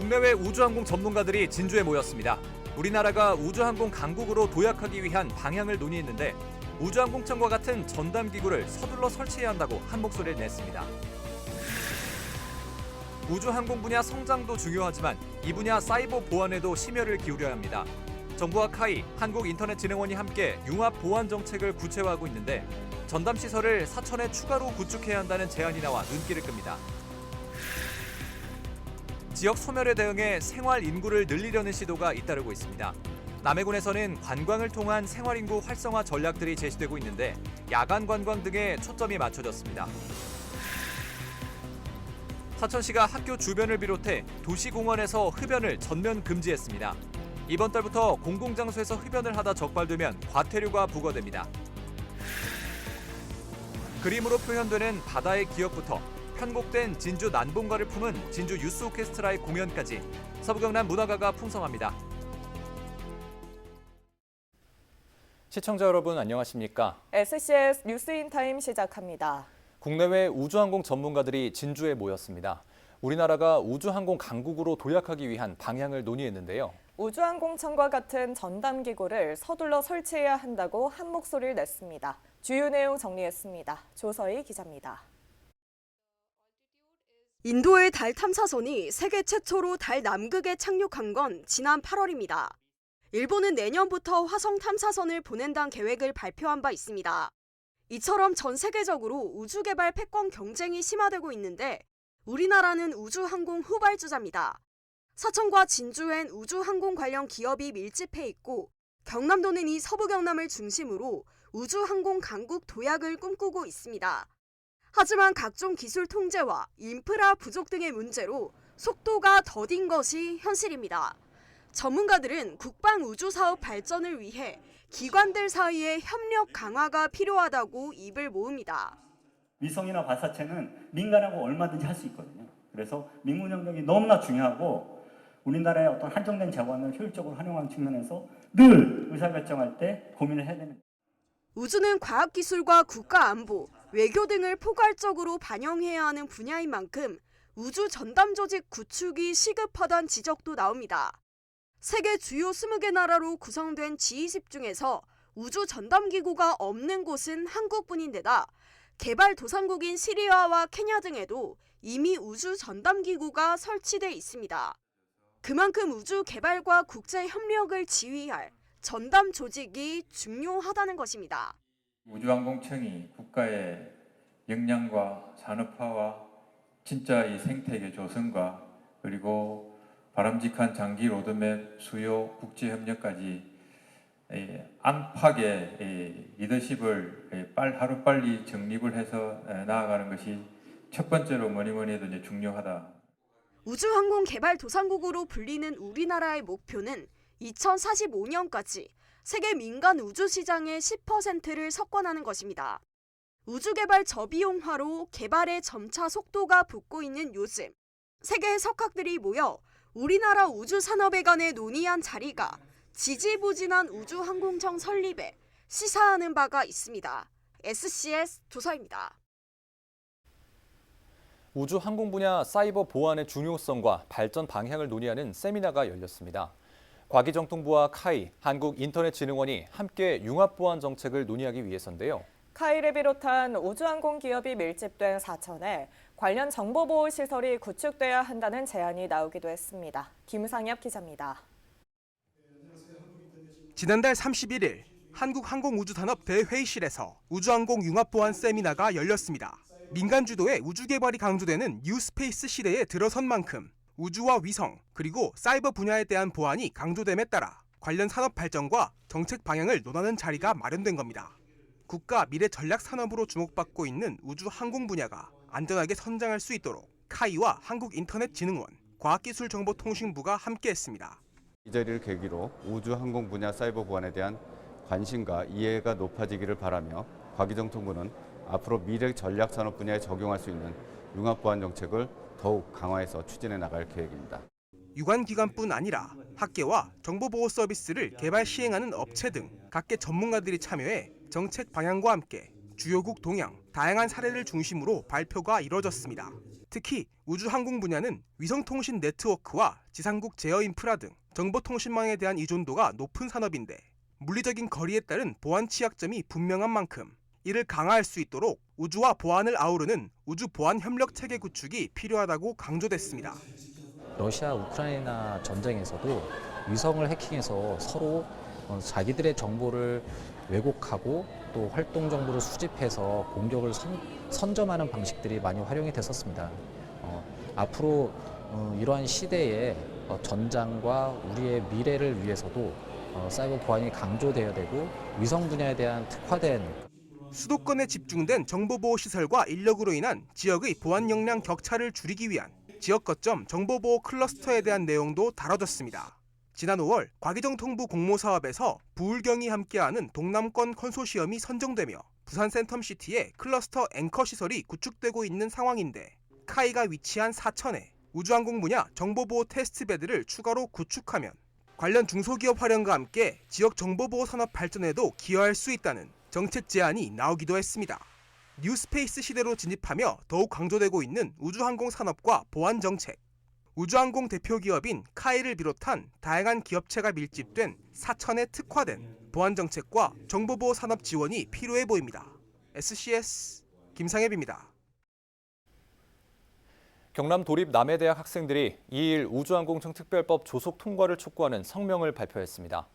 국내외 우주항공 전문가들이 진주에 모였습니다. 우리나라가 우주항공 강국으로 도약하기 위한 방향을 논의했는데 우주항공청과 같은 전담기구를 서둘러 설치해야 한다고 한 목소리를 냈습니다. 우주항공 분야 성장도 중요하지만 이 분야 사이버 보안에도 심혈을 기울여야 합니다. 정부와 카이, 한국인터넷진흥원이 함께 융합 보안 정책을 구체화하고 있는데 전담 시설을 사천에 추가로 구축해야 한다는 제안이 나와 눈길을 끕니다. 지역 소멸에 대응해 생활 인구를 늘리려는 시도가 잇따르고 있습니다. 남해군에서는 관광을 통한 생활 인구 활성화 전략들이 제시되고 있는데 야간 관광 등에 초점이 맞춰졌습니다. 사천시가 학교 주변을 비롯해 도시공원에서 흡연을 전면 금지했습니다. 이번 달부터 공공장소에서 흡연을 하다 적발되면 과태료가 부과됩니다. 그림으로 표현되는 바다의 기억부터 편곡된 진주 난봉가를 품은 진주 유스 오케스트라의 공연까지 서부경남 문화가가 풍성합니다. 시청자 여러분 안녕하십니까? SCS 뉴스인타임 시작합니다. 국내외 우주항공 전문가들이 진주에 모였습니다. 우리나라가 우주항공 강국으로 도약하기 위한 방향을 논의했는데요. 우주항공청과 같은 전담기구를 서둘러 설치해야 한다고 한 목소리를 냈습니다. 주요 내용 정리했습니다. 조서희 기자입니다. 인도의 달 탐사선이 세계 최초로 달 남극에 착륙한 건 지난 8월입니다. 일본은 내년부터 화성 탐사선을 보낸다는 계획을 발표한 바 있습니다. 이처럼 전 세계적으로 우주 개발 패권 경쟁이 심화되고 있는데 우리나라는 우주항공 후발주자입니다. 사천과 진주엔 우주항공 관련 기업이 밀집해 있고 경남도는 이 서부경남을 중심으로 우주항공 강국 도약을 꿈꾸고 있습니다. 하지만 각종 기술 통제와 인프라 부족 등의 문제로 속도가 더딘 것이 현실입니다. 전문가들은 국방 우주 사업 발전을 위해 기관들 사이의 협력 강화가 필요하다고 입을 모읍니다. 위성이나 발사체는 민간하고 얼마든지 할 수 있거든요. 그래서 민간 영역이 너무나 중요하고 우리나라의 어떤 한정된 자원을 효율적으로 활용하는 측면에서 늘 의사결정할 때 고민을 해야 됩니다. 우주는 과학기술과 국가안보, 외교 등을 포괄적으로 반영해야 하는 분야인 만큼 우주 전담 조직 구축이 시급하다는 지적도 나옵니다. 세계 주요 20개 나라로 구성된 G20 중에서 우주 전담기구가 없는 곳은 한국뿐인데다 개발도상국인 시리아와 케냐 등에도 이미 우주 전담기구가 설치돼 있습니다. 그만큼 우주 개발과 국제 협력을 지휘할 전담 조직이 중요하다는 것입니다. 우주항공청이 국가의 역량과 산업화와 진짜 이 생태계 조성과 그리고 바람직한 장기 로드맵 수요 국제 협력까지 안팎의 리더십을 하루빨리 정립을 해서 나아가는 것이 첫 번째로 뭐니 해도 이제 중요하다. 우주항공 개발도상국으로 불리는 우리나라의 목표는 2045년까지 세계 민간 우주 시장의 10%를 석권하는 것입니다. 우주개발 저비용화로 개발의 점차 속도가 붙고 있는 요즘 세계의 석학들이 모여 우리나라 우주산업에 관해 논의한 자리가 지지부진한 우주항공청 설립에 시사하는 바가 있습니다. SCS 조서입니다. 우주항공 분야 사이버 보안의 중요성과 발전 방향을 논의하는 세미나가 열렸습니다. 과기정통부와 카이, 한국인터넷진흥원이 함께 융합보안 정책을 논의하기 위해서인데요. 카이를 비롯한 우주항공 기업이 밀집된 사천에 관련 정보보호시설이 구축돼야 한다는 제안이 나오기도 했습니다. 김상엽 기자입니다. 지난달 31일 한국항공우주산업 대회의실에서 우주항공 융합보안 세미나가 열렸습니다. 민간 주도의 우주 개발이 강조되는 뉴스페이스 시대에 들어선 만큼 우주와 위성 그리고 사이버 분야에 대한 보안이 강조됨에 따라 관련 산업 발전과 정책 방향을 논하는 자리가 마련된 겁니다. 국가 미래 전략 산업으로 주목받고 있는 우주 항공 분야가 안전하게 선장할 수 있도록 카이와 한국인터넷진흥원, 과학기술정보통신부가 함께했습니다. 이 자리를 계기로 우주 항공 분야 사이버 보안에 대한 관심과 이해가 높아지기를 바라며 과기정통부는 앞으로 미래 전략 산업 분야에 적용할 수 있는 융합 보안 정책을 더욱 강화해서 추진해 나갈 계획입니다. 유관기관뿐 아니라 학계와 정보보호 서비스를 개발 시행하는 업체 등 각계 전문가들이 참여해 정책 방향과 함께 주요국 동향, 다양한 사례를 중심으로 발표가 이뤄졌습니다. 특히 우주항공 분야는 위성통신 네트워크와 지상국 제어 인프라 등 정보통신망에 대한 의존도가 높은 산업인데 물리적인 거리에 따른 보안 취약점이 분명한 만큼 이를 강화할 수 있도록 우주와 보안을 아우르는 우주 보안 협력 체계 구축이 필요하다고 강조됐습니다. 러시아 우크라이나 전쟁에서도 위성을 해킹해서 서로 자기들의 정보를 왜곡하고 또 활동 정보를 수집해서 공격을 선점하는 방식들이 많이 활용이 됐었습니다. 앞으로 이러한 시대에 전장과 우리의 미래를 위해서도 사이버 보안이 강조되어야 되고 위성 분야에 대한 특화된 수도권에 집중된 정보보호 시설과 인력으로 인한 지역의 보안 역량 격차를 줄이기 위한 지역 거점 정보보호 클러스터에 대한 내용도 다뤄졌습니다. 지난 5월 과기정통부 공모사업에서 부울경이 함께하는 동남권 컨소시엄이 선정되며 부산 센텀시티에 클러스터 앵커 시설이 구축되고 있는 상황인데 카이가 위치한 사천에 우주항공 분야 정보보호 테스트베드를 추가로 구축하면 관련 중소기업 활용과 함께 지역 정보보호 산업 발전에도 기여할 수 있다는 정책 제안이 나오기도 했습니다. 뉴스페이스 시대로 진입하며 더욱 강조되고 있는 우주항공 산업과 보안 정책. 우주항공 대표 기업인 카이를 비롯한 다양한 기업체가 밀집된 사천에 특화된 보안 정책과 정보보호 산업 지원이 필요해 보입니다. SCS 김상엽입니다. 경남 도립 남해대학 학생들이 2일 우주항공청 특별법 조속 통과를 촉구하는 성명을 발표했습니다.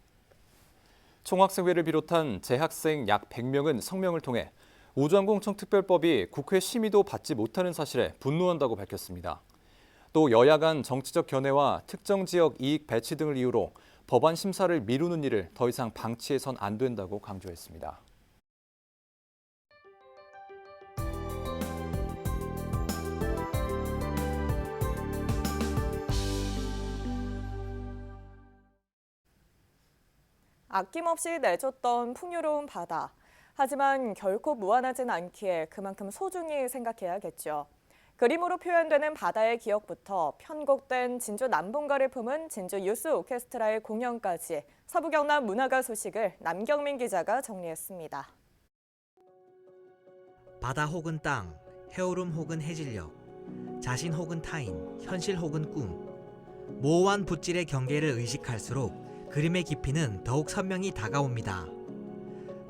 총학생회를 비롯한 재학생 약 100명은 성명을 통해 우주항공청 특별법이 국회 심의도 받지 못하는 사실에 분노한다고 밝혔습니다. 또 여야 간 정치적 견해와 특정 지역 이익 배치 등을 이유로 법안 심사를 미루는 일을 더 이상 방치해선 안 된다고 강조했습니다. 아낌없이 내줬던 풍요로운 바다. 하지만 결코 무한하진 않기에 그만큼 소중히 생각해야겠죠. 그림으로 표현되는 바다의 기억부터 편곡된 진주 남봉가를 품은 진주 유스 오케스트라의 공연까지 서부 경남 문화가 소식을 남경민 기자가 정리했습니다. 바다 혹은 땅, 해오름 혹은 해질녘, 자신 혹은 타인, 현실 혹은 꿈. 모호한 붓질의 경계를 의식할수록 그림의 깊이는 더욱 선명히 다가옵니다.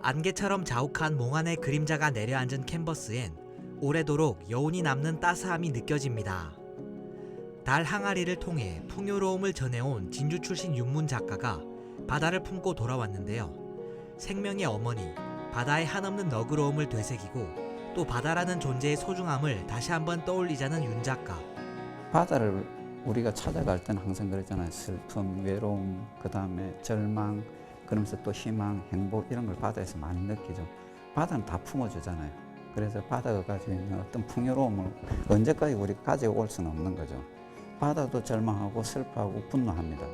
안개처럼 자욱한 몽환의 그림자가 내려앉은 캔버스엔 오래도록 여운이 남는 따스함이 느껴집니다. 달 항아리를 통해 풍요로움을 전해온 진주 출신 윤문 작가가 바다를 품고 돌아왔는데요. 생명의 어머니, 바다의 한없는 너그러움을 되새기고 또 바다라는 존재의 소중함을 다시 한번 떠올리자는 윤 작가. 바다를 우리가 찾아갈 때는 항상 그랬잖아요. 슬픔, 외로움, 그 다음에 절망, 그러면서 또 희망, 행복 이런 걸 바다에서 많이 느끼죠. 바다는 다 품어주잖아요. 그래서 바다가 가지고 있는 어떤 풍요로움을 언제까지 우리가 가지고 올 수는 없는 거죠. 바다도 절망하고 슬퍼하고 분노합니다.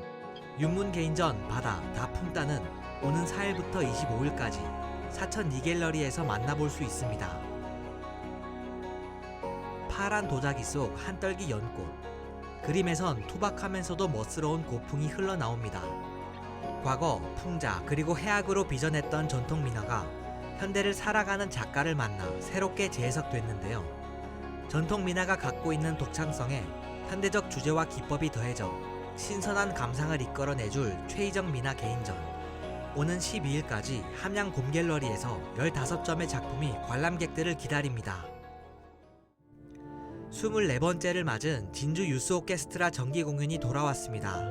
윤문 개인전 바다 다 품다는 오는 4일부터 25일까지 사천 니갤러리에서 만나볼 수 있습니다. 파란 도자기 속 한떨기 연꽃. 그림에선 투박하면서도 멋스러운 고풍이 흘러나옵니다. 과거, 풍자, 그리고 해악으로 빚어냈던 전통 민화가 현대를 살아가는 작가를 만나 새롭게 재해석됐는데요. 전통 민화가 갖고 있는 독창성에 현대적 주제와 기법이 더해져 신선한 감상을 이끌어내줄 최희정 민화 개인전. 오는 12일까지 함양 곰갤러리에서 15점의 작품이 관람객들을 기다립니다. 24번째를 맞은 진주 유스 오케스트라 정기 공연이 돌아왔습니다.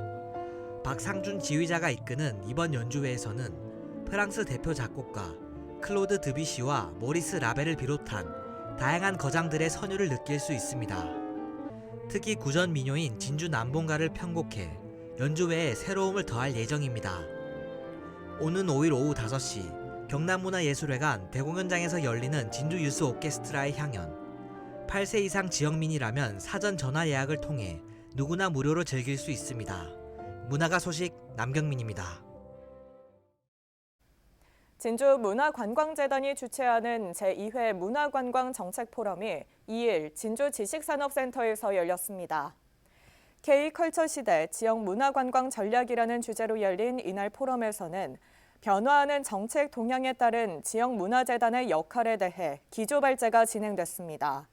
박상준 지휘자가 이끄는 이번 연주회에서는 프랑스 대표 작곡가 클로드 드뷔시와 모리스 라벨을 비롯한 다양한 거장들의 선율을 느낄 수 있습니다. 특히 구전 민요인 진주 남봉가를 편곡해 연주회에 새로움을 더할 예정입니다. 오는 5일 오후 5시 경남문화예술회관 대공연장에서 열리는 진주 유스 오케스트라의 향연. 8세 이상 지역민이라면 사전 전화 예약을 통해 누구나 무료로 즐길 수 있습니다. 문화가 소식 남경민입니다. 진주문화관광재단이 주최하는 제2회 문화관광정책포럼이 2일 진주 지식산업센터에서 열렸습니다. K컬처 시대 지역 문화관광 전략이라는 주제로 열린 이날 포럼에서는 변화하는 정책 동향에 따른 지역문화재단의 역할에 대해 기조발제가 진행됐습니다.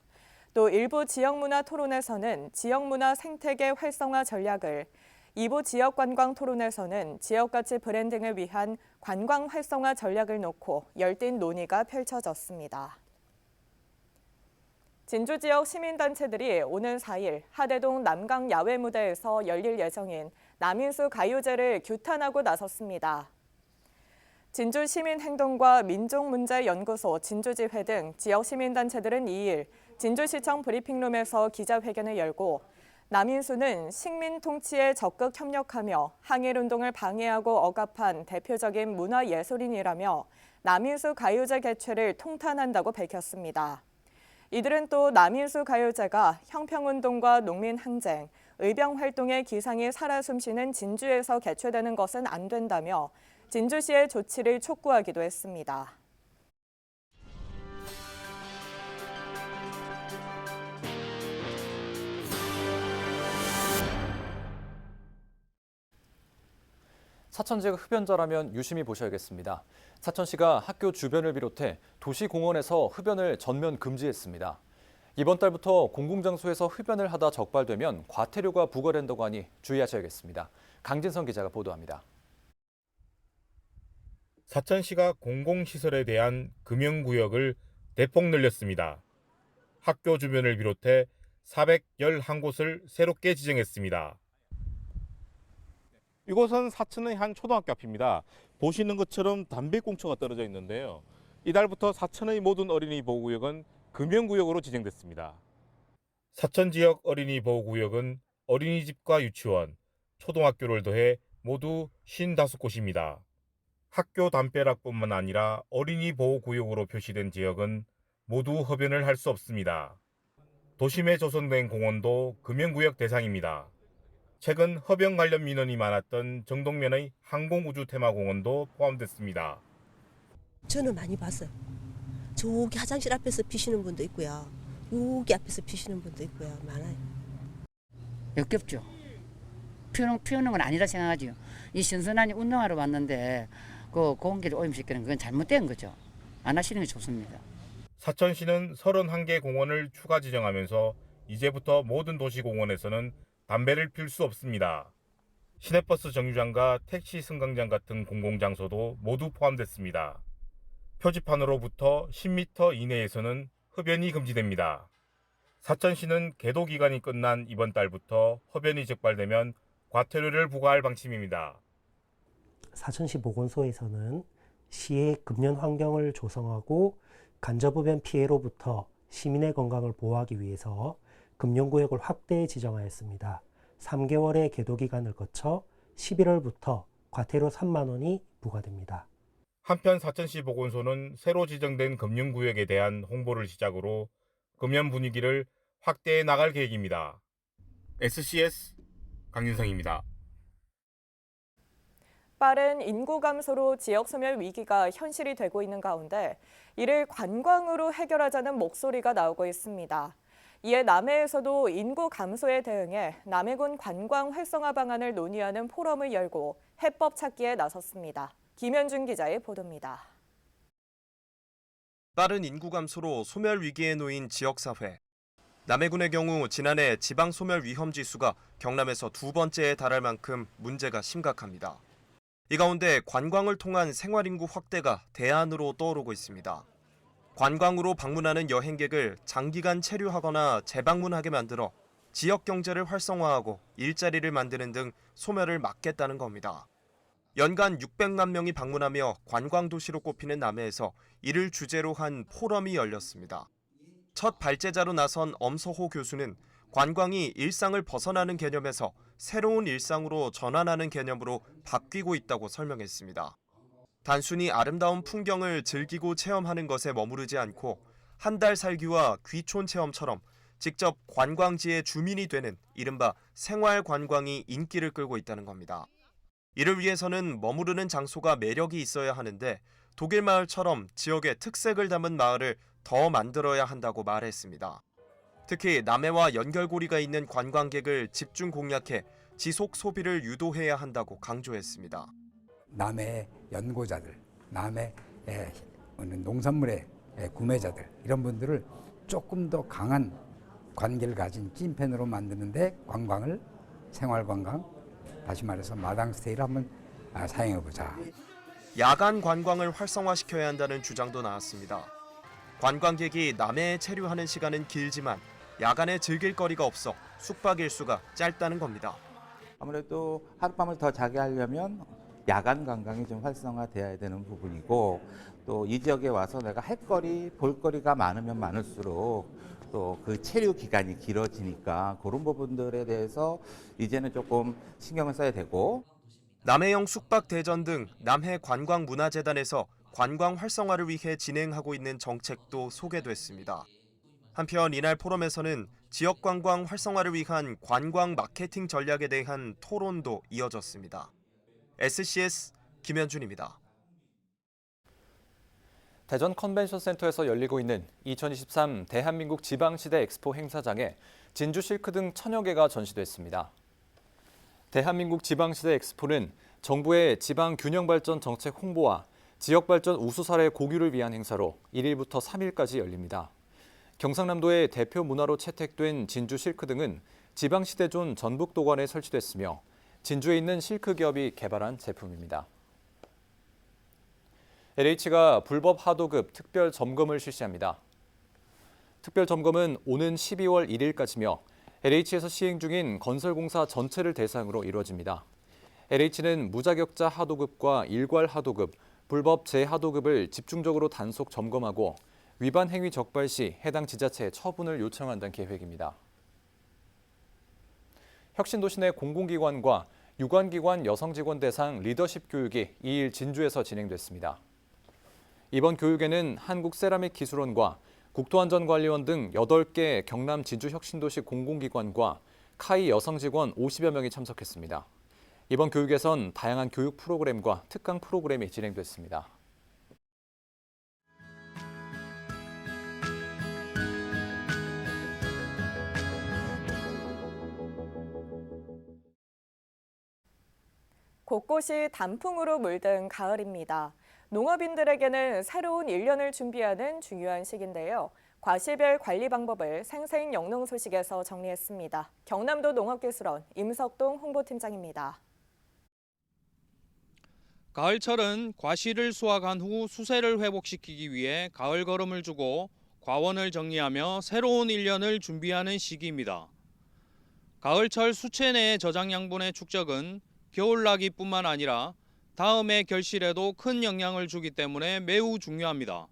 또 일부 지역문화 토론에서는 지역문화 생태계 활성화 전략을, 2부 지역관광 토론에서는 지역가치 브랜딩을 위한 관광 활성화 전략을 놓고 열띤 논의가 펼쳐졌습니다. 진주 지역 시민단체들이 오는 4일 하대동 남강 야외무대에서 열릴 예정인 남인수 가요제를 규탄하고 나섰습니다. 진주 시민행동과 민족문제연구소 진주지회 등 지역 시민단체들은 2일 진주시청 브리핑룸에서 기자회견을 열고 남인수는 식민 통치에 적극 협력하며 항일운동을 방해하고 억압한 대표적인 문화예술인이라며 남인수 가요제 개최를 통탄한다고 밝혔습니다. 이들은 또 남인수 가요제가 형평운동과 농민항쟁, 의병활동의 기상이 살아 숨쉬는 진주에서 개최되는 것은 안 된다며 진주시의 조치를 촉구하기도 했습니다. 사천지가 흡연자라면 유심히 보셔야겠습니다. 사천시가 학교 주변을 비롯해 도시공원에서 흡연을 전면 금지했습니다. 이번 달부터 공공장소에서 흡연을 하다 적발되면 과태료가 부과된다고 하니 주의하셔야겠습니다. 강진성 기자가 보도합니다. 사천시가 공공시설에 대한 금연구역을 대폭 늘렸습니다. 학교 주변을 비롯해 411곳을 새롭게 지정했습니다. 이곳은 사천의 한 초등학교 앞입니다. 보시는 것처럼 담배꽁초가 떨어져 있는데요. 이달부터 사천의 모든 어린이 보호구역은 금연구역으로 지정됐습니다. 사천 지역 어린이 보호구역은 어린이집과 유치원, 초등학교를 더해 모두 55곳입니다. 학교 담벼락뿐만 아니라 어린이 보호구역으로 표시된 지역은 모두 흡연을 할 수 없습니다. 도심에 조성된 공원도 금연구역 대상입니다. 최근 흡연 관련 민원이 많았던 정동면의 항공우주테마공원도 포함됐습니다. 저는 많이 봤어요. 저기 화장실 앞에서 피시는 분도 있고요. 여기 앞에서 피시는 분도 있고요. 많아요. 역겹죠. 피우는 건 아니라 생각하죠. 이 신선한 운동하러 왔는데 그 공기를 오염시키는 그건 잘못된 거죠. 안 하시는 게 좋습니다. 사천시는 31개 공원을 추가 지정하면서 이제부터 모든 도시공원에서는 담배를 필 수 없습니다. 시내버스 정류장과 택시 승강장 같은 공공장소도 모두 포함됐습니다. 표지판으로부터 10m 이내에서는 흡연이 금지됩니다. 사천시는 계도 기간이 끝난 이번 달부터 흡연이 적발되면 과태료를 부과할 방침입니다. 사천시 보건소에서는 시의 금연 환경을 조성하고 간접흡연 피해로부터 시민의 건강을 보호하기 위해서 금연구역을 확대 지정하였습니다. 3개월의 계도 기간을 거쳐 11월부터 과태료 3만 원이 부과됩니다. 한편 사천시 보건소는 새로 지정된 금연구역에 대한 홍보를 시작으로 금연 분위기를 확대해 나갈 계획입니다. SCS 강윤성입니다. 빠른 인구 감소로 지역 소멸 위기가 현실이 되고 있는 가운데 이를 관광으로 해결하자는 목소리가 나오고 있습니다. 이에 남해에서도 인구 감소에 대응해 남해군 관광 활성화 방안을 논의하는 포럼을 열고 해법 찾기에 나섰습니다. 김현준 기자의 보도입니다. 빠른 인구 감소로 소멸 위기에 놓인 지역사회. 남해군의 경우 지난해 지방 소멸 위험 지수가 경남에서 2번째에 달할 만큼 문제가 심각합니다. 이 가운데 관광을 통한 생활인구 확대가 대안으로 떠오르고 있습니다. 관광으로 방문하는 여행객을 장기간 체류하거나 재방문하게 만들어 지역 경제를 활성화하고 일자리를 만드는 등 소멸을 막겠다는 겁니다. 연간 600만 명이 방문하며 관광도시로 꼽히는 남해에서 이를 주제로 한 포럼이 열렸습니다. 첫 발제자로 나선 엄서호 교수는 관광이 일상을 벗어나는 개념에서 새로운 일상으로 전환하는 개념으로 바뀌고 있다고 설명했습니다. 단순히 아름다운 풍경을 즐기고 체험하는 것에 머무르지 않고 한 달 살기와 귀촌 체험처럼 직접 관광지의 주민이 되는 이른바 생활 관광이 인기를 끌고 있다는 겁니다. 이를 위해서는 머무르는 장소가 매력이 있어야 하는데 독일 마을처럼 지역의 특색을 담은 마을을 더 만들어야 한다고 말했습니다. 특히 남해와 연결고리가 있는 관광객을 집중 공략해 지속 소비를 유도해야 한다고 강조했습니다. 남해의 연고자들, 남해 농산물의 구매자들 이런 분들을 조금 더 강한 관계를 가진 찐팬으로 만드는데 관광을 생활관광, 다시 말해서 마당 스테이를 한번 사용해보자. 야간 관광을 활성화시켜야 한다는 주장도 나왔습니다. 관광객이 남해에 체류하는 시간은 길지만 야간에 즐길 거리가 없어 숙박 일수가 짧다는 겁니다. 아무래도 하룻밤을 더 자게 하려면 야간 관광이 좀 활성화돼야 되는 부분이고, 또 이 지역에 와서 내가 할 거리, 볼 거리가 많으면 많을수록 또 그 체류 기간이 길어지니까 그런 부분들에 대해서 이제는 조금 신경을 써야 되고. 남해형 숙박대전 등 남해관광문화재단에서 관광 활성화를 위해 진행하고 있는 정책도 소개됐습니다. 한편 이날 포럼에서는 지역관광 활성화를 위한 관광 마케팅 전략에 대한 토론도 이어졌습니다. SCS 김현준입니다. 대전 컨벤션센터에서 열리고 있는 2023 대한민국 지방시대 엑스포 행사장에 진주 실크 등 천여 개가 전시됐습니다. 대한민국 지방시대 엑스포는 정부의 지방균형발전 정책 홍보와 지역발전 우수 사례 공유를 위한 행사로 1일부터 3일까지 열립니다. 경상남도의 대표 문화로 채택된 진주 실크 등은 지방시대존 전북도관에 설치됐으며 진주에 있는 실크 기업이 개발한 제품입니다. LH가 불법 하도급 특별 점검을 실시합니다. 특별 점검은 오는 12월 1일까지며 LH에서 시행 중인 건설공사 전체를 대상으로 이루어집니다. LH는 무자격자 하도급과 일괄 하도급, 불법 재하도급을 집중적으로 단속 점검하고 위반 행위 적발 시 해당 지자체에 처분을 요청한다는 계획입니다. 혁신도시 내 공공기관과 유관기관 여성 직원 대상 리더십 교육이 2일 진주에서 진행됐습니다. 이번 교육에는 한국세라믹기술원과 국토안전관리원 등 8개 경남 진주 혁신도시 공공기관과 카이 여성 직원 50여 명이 참석했습니다. 이번 교육에선 다양한 교육 프로그램과 특강 프로그램이 진행됐습니다. 곳곳이 단풍으로 물든 가을입니다. 농업인들에게는 새로운 1년을 준비하는 중요한 시기인데요. 과시별 관리 방법을 생생영농 소식에서 정리했습니다. 경남도 농업기술원 임석동 홍보팀장입니다. 가을철은 과실을 수확한 후 수세를 회복시키기 위해 가을 걸음을 주고 과원을 정리하며 새로운 1년을 준비하는 시기입니다. 가을철 수채 내의 저장 양분의 축적은 겨울나기뿐만 아니라 다음의 결실에도 큰 영향을 주기 때문에 매우 중요합니다.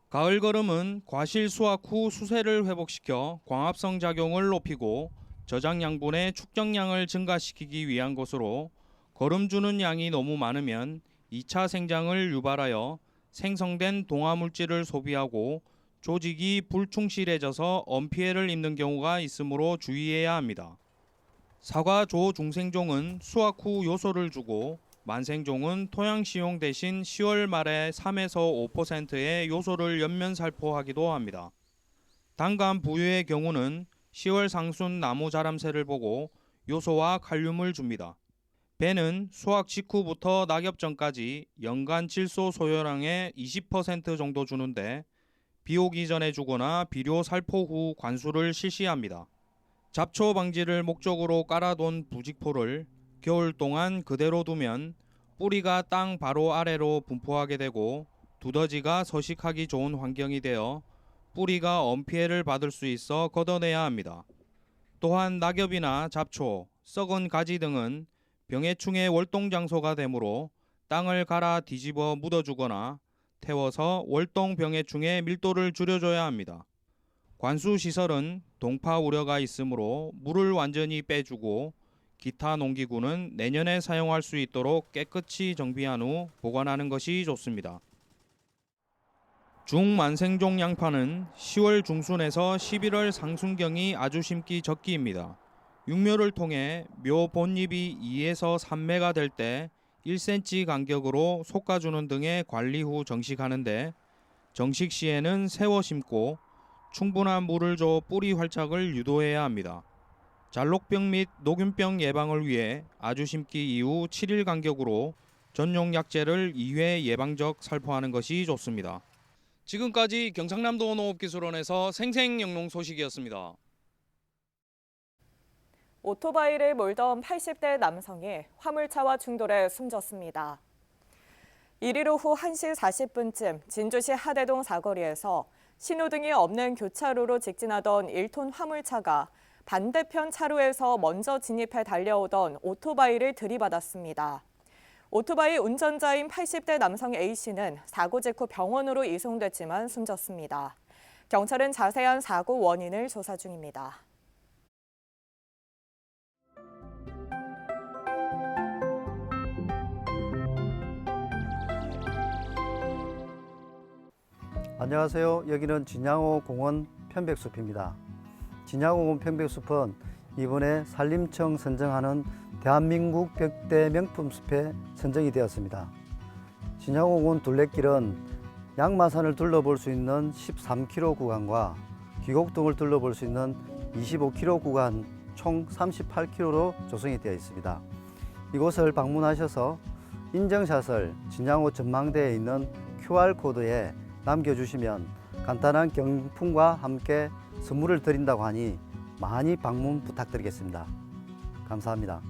가을 걸음은 과실 수확 후 수세를 회복시켜 광합성 작용을 높이고 저장 양분의 축적량을 증가시키기 위한 것으로, 걸음 주는 양이 너무 많으면 2차 생장을 유발하여 생성된 동화물질을 소비하고 조직이 불충실해져서 엄피해를 입는 경우가 있으므로 주의해야 합니다. 사과 조중생종은 수확 후 요소를 주고 만생종은 토양 시용 대신 10월 말에 3에서 5%의 요소를 연면 살포하기도 합니다. 단감 부유의 경우는 10월 상순 나무 자람새를 보고 요소와 칼륨을 줍니다. 배는 수확 직후부터 낙엽 전까지 연간 질소 소요량의 20% 정도 주는데 비 오기 전에 주거나 비료 살포 후 관수를 실시합니다. 잡초 방지를 목적으로 깔아둔 부직포를 겨울 동안 그대로 두면 뿌리가 땅 바로 아래로 분포하게 되고 두더지가 서식하기 좋은 환경이 되어 뿌리가 엄피해를 받을 수 있어 걷어내야 합니다. 또한 낙엽이나 잡초, 썩은 가지 등은 병해충의 월동 장소가 되므로 땅을 갈아 뒤집어 묻어주거나 태워서 월동 병해충의 밀도를 줄여줘야 합니다. 관수시설은 동파 우려가 있으므로 물을 완전히 빼주고 기타 농기구는 내년에 사용할 수 있도록 깨끗이 정비한 후 보관하는 것이 좋습니다. 중만생종 양파는 10월 중순에서 11월 상순경이 아주 심기 적기입니다. 육묘를 통해 묘 본잎이 2에서 3매가 될 때 1cm 간격으로 솎아주는 등의 관리 후 정식하는데, 정식 시에는 세워 심고 충분한 물을 줘 뿌리 활착을 유도해야 합니다. 잘록병 및 녹균병 예방을 위해 아주 심기 이후 7일 간격으로 전용 약재를 2회 예방적 살포하는 것이 좋습니다. 지금까지 경상남도 농업기술원에서 생생영농 소식이었습니다. 오토바이를 몰던 80대 남성이 화물차와 충돌해 숨졌습니다. 1일 오후 1시 40분쯤 진주시 하대동 사거리에서 신호등이 없는 교차로로 직진하던 1톤 화물차가 반대편 차로에서 먼저 진입해 달려오던 오토바이를 들이받았습니다. 오토바이 운전자인 80대 남성 A씨는 사고 직후 병원으로 이송됐지만 숨졌습니다. 경찰은 자세한 사고 원인을 조사 중입니다. 안녕하세요. 여기는 진양호 공원 편백숲입니다. 진양호 공원 편백숲은 이번에 산림청 선정하는 대한민국 100대 명품숲에 선정이 되었습니다. 진양호 공원 둘레길은 양마산을 둘러볼 수 있는 13km 구간과 귀곡동을 둘러볼 수 있는 25km 구간 총 38km로 조성이 되어 있습니다. 이곳을 방문하셔서 인증샷을 진양호 전망대에 있는 QR코드에 남겨주시면 간단한 경품과 함께 선물을 드린다고 하니 많이 방문 부탁드리겠습니다. 감사합니다.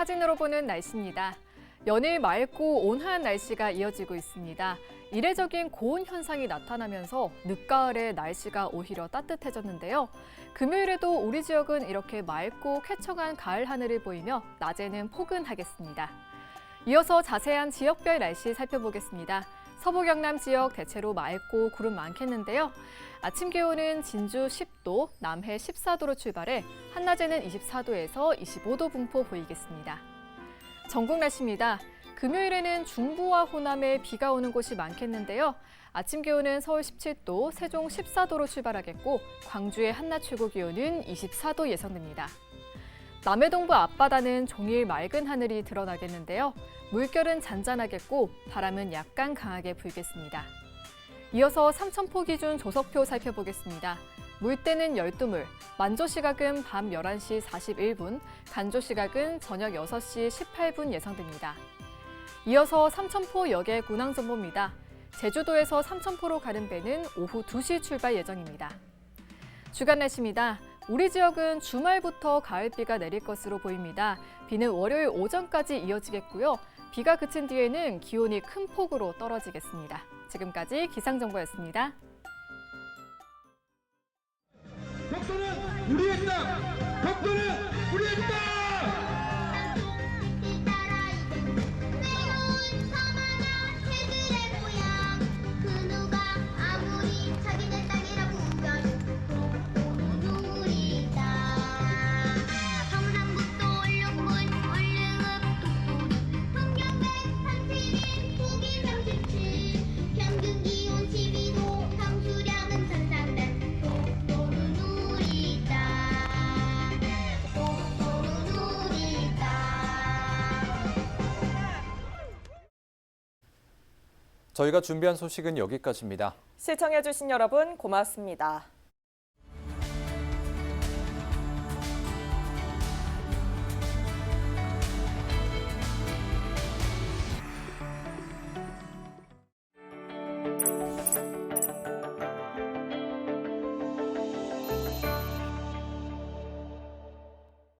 사진으로 보는 날씨입니다. 연일 맑고 온화한 날씨가 이어지고 있습니다. 이례적인 고온 현상이 나타나면서 늦가을에 날씨가 오히려 따뜻해졌는데요. 금요일에도 우리 지역은 이렇게 맑고 쾌청한 가을 하늘을 보이며 낮에는 포근하겠습니다. 이어서 자세한 지역별 날씨 살펴보겠습니다. 서부 경남 지역 대체로 맑고 구름 많겠는데요. 아침 기온은 진주 10도, 남해 14도로 출발해 한낮에는 24도에서 25도 분포 보이겠습니다. 전국 날씨입니다. 금요일에는 중부와 호남에 비가 오는 곳이 많겠는데요. 아침 기온은 서울 17도, 세종 14도로 출발하겠고 광주의 한낮 최고 기온은 24도 예상됩니다. 남해동부 앞바다는 종일 맑은 하늘이 드러나겠는데요. 물결은 잔잔하겠고 바람은 약간 강하게 불겠습니다. 이어서 삼천포 기준 조석표 살펴보겠습니다. 물때는 12물, 만조 시각은 밤 11시 41분, 간조 시각은 저녁 6시 18분 예상됩니다. 이어서 삼천포 역의 군항 정보입니다. 제주도에서 삼천포로 가는 배는 오후 2시 출발 예정입니다. 주간 날씨입니다. 우리 지역은 주말부터 가을비가 내릴 것으로 보입니다. 비는 월요일 오전까지 이어지겠고요. 비가 그친 뒤에는 기온이 큰 폭으로 떨어지겠습니다. 지금까지 기상정보였습니다. 벽돌은 우리의 땅! 벽돌은 우리의 땅! 저희가 준비한 소식은 여기까지입니다. 시청해주신 여러분 고맙습니다.